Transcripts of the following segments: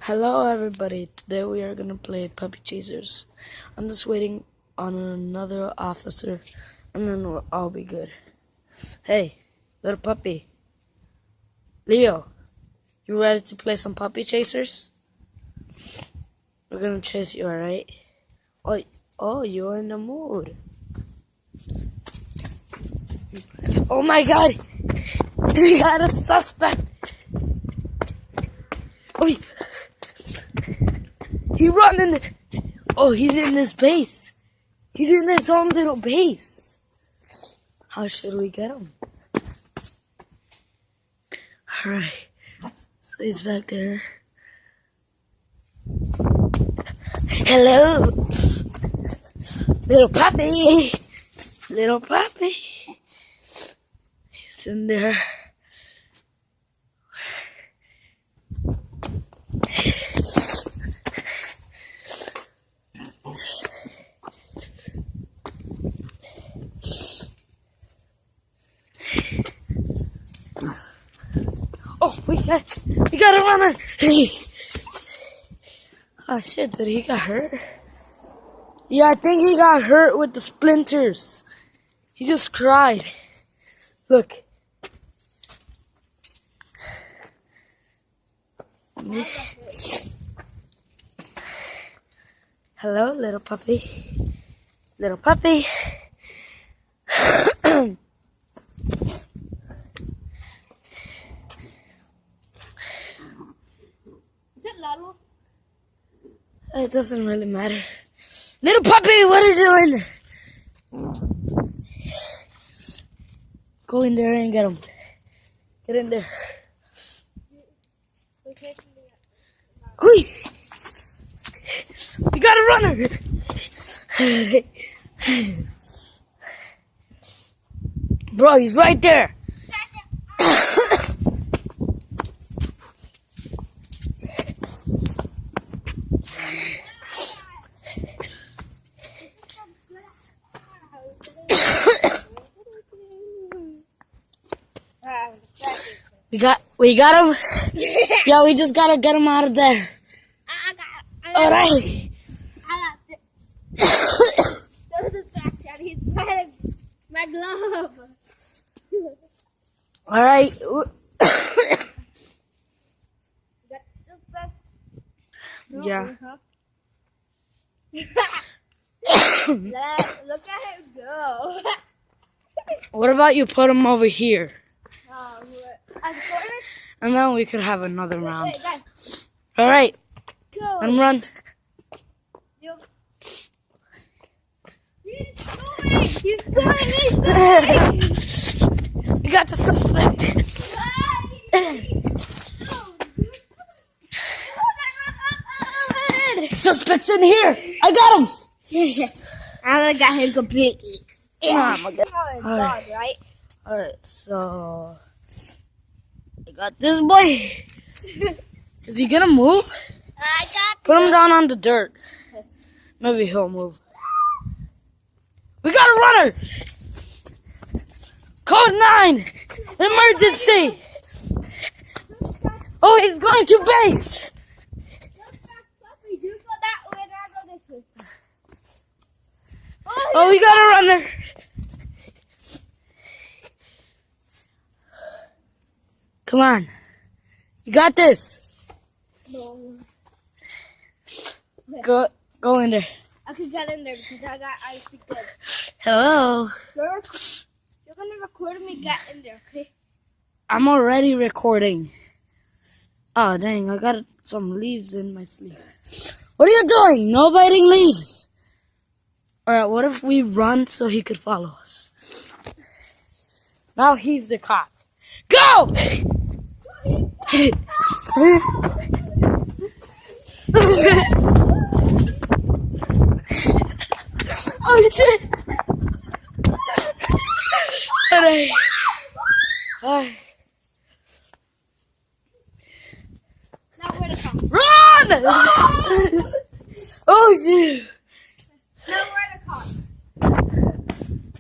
Hello everybody, today we are gonna play Puppy Chasers. I'm just waiting on another officer and then we'll all be good. Hey, little puppy. Leo, you ready to play some Puppy Chasers? We're gonna chase you, alright? Oh, you're in the mood. Oh my god! We got a suspect! Oh, he running! Oh, he's in his base. He's in his own little base. How should we get him? Alright. So he's back there. Hello. Little puppy. Little puppy. He's in there. Oh, we got a runner! Oh shit, did he get hurt? Yeah, I think he got hurt with the splinters. He just cried. Look. Hello, little puppy. Little puppy. It doesn't really matter. Little puppy, what are you doing? Go in there and get him. Get in there. Oi! You got a runner! Bro, he's right there. We got him. Yeah, we just gotta get him out of there. All right. My glove. All right. Yeah. Look at him go. What about you put him over here? And then we could have another round. All right. Go. And run. He's going. We got the suspect. Suspect's in here. I got him. I got him completely. Alright. Alright, so I got this boy. Is he gonna move? I got Put him down on the dirt. Maybe he'll move. We got a runner! Code 9! Emergency! Oh, he's going to base! You go that way and I go this way. Oh, we got a runner! Come on. You got this. No. Go in there. I could get in there because I got icy good. Hello. You're gonna record me get in there, okay? I'm already recording. Oh, dang, I got some leaves in my sleeve. What are you doing? No biting leaves. Alright, what if we run so he could follow us? Now he's the cop. Go! Oh, shit! Alright. Alright. Now where to come? Run! Oh, shit. Now where to come?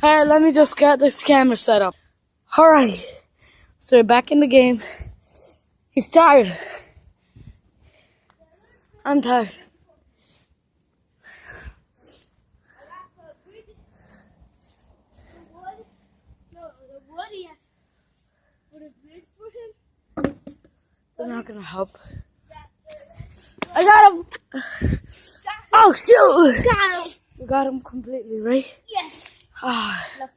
Alright, let me just get this camera set up. Alright. So we're back in the game. He's tired. I'm tired. They're not gonna help. I got him! Oh shoot! Got him. We got him completely, right? Yes. Ah. Look.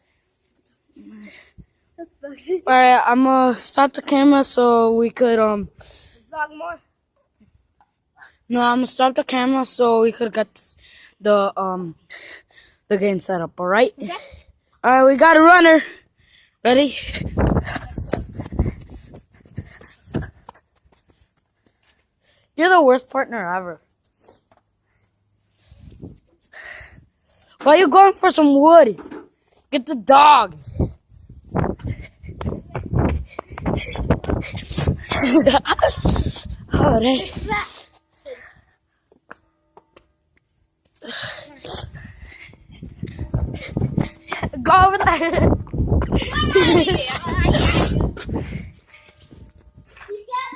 Vlog Alright, I'm gonna stop the camera so we could more. No, I'm gonna stop the camera so we could get the game set up, alright? Okay. Alright, we got a runner. Ready? You're the worst partner ever. Why are you going for some wood? Get the dog. Alright. Go over there.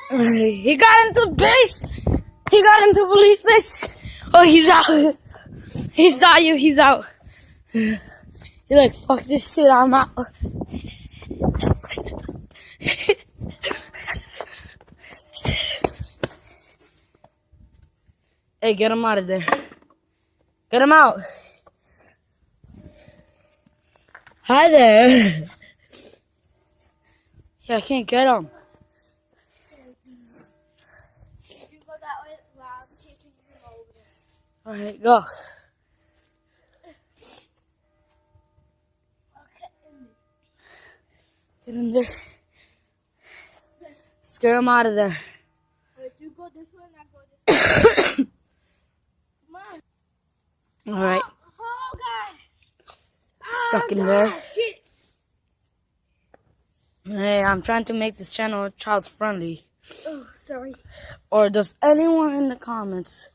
He got into base. He got into police base. Oh, he's out. He saw you. He's out. He's like, fuck this shit. I'm out. Hey, get him out of there. Get him out. Hi there. Yeah, I can't get him. You go that way while I'm chasing you over there. Alright, go. Get in there. Scare him out of there. You go this way and I go this way. Come on. Alright, Oh, God. stuck in there. Hey, I'm trying to make this channel child friendly. Oh, sorry. Or does anyone in the comments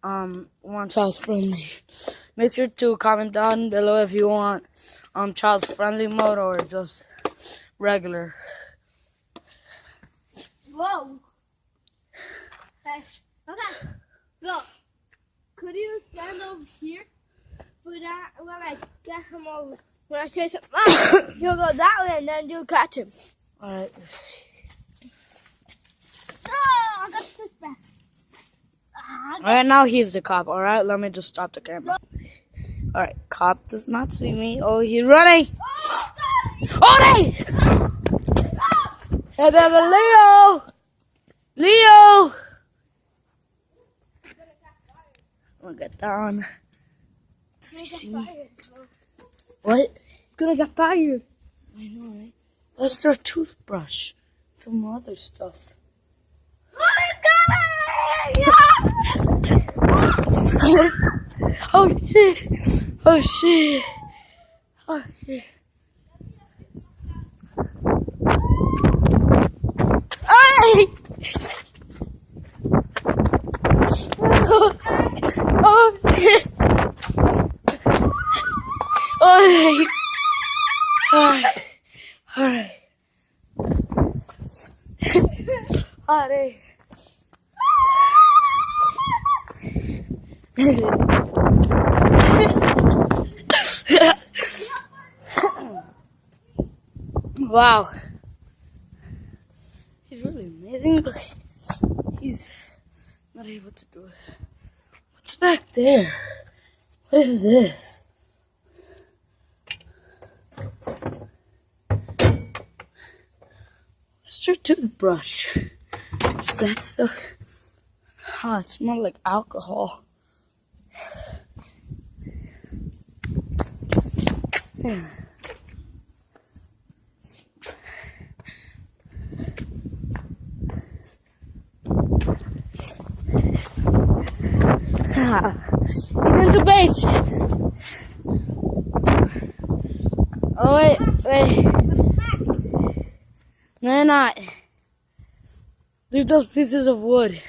want child friendly? Make sure to comment down below if you want child friendly mode or just regular. Whoa. Hey, okay. Go. Could you stand over here? When I get him over, when I chase him, you'll go that way and then you'll catch him. Alright. Oh, I got this back. Alright, now he's the cop. Alright, let me just stop the camera. Alright, cop does not see me. Oh, he's running. Oh, hey! Hey, baby, Leo! Leo! I'm gonna get down. Does he see me? What? Gonna get fired. I know, right? That's our toothbrush. Some other stuff. Oh shit! Oh shit! Oh shit! Hey! Oh shit! Alright. Alright. Alright. Wow. He's really amazing, but he's not able to do it. What's back there? What is this? What's your toothbrush? Is that stuff? Oh, it smells like alcohol. Yeah. He's into base. Oh wait. No, you're not. Leave those pieces of wood.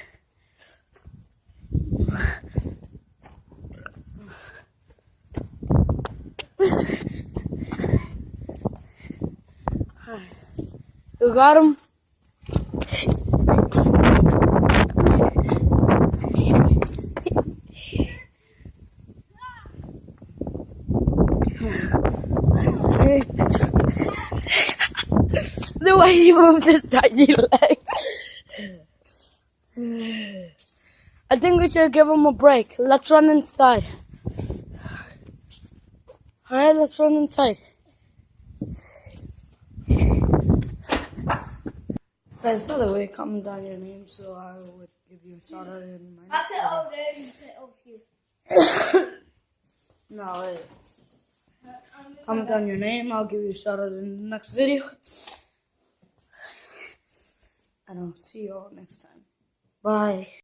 You got him? way he moved his tiny leg. I think we should give him a break. Let's run inside. Alright, let's run inside. There's another way of comment down your name, so I would give you a shout out in my I'll sit over there and you sit over here. No, wait. Comment down your name, I'll give you a shout out in the next video. And I'll see you all next time. Bye.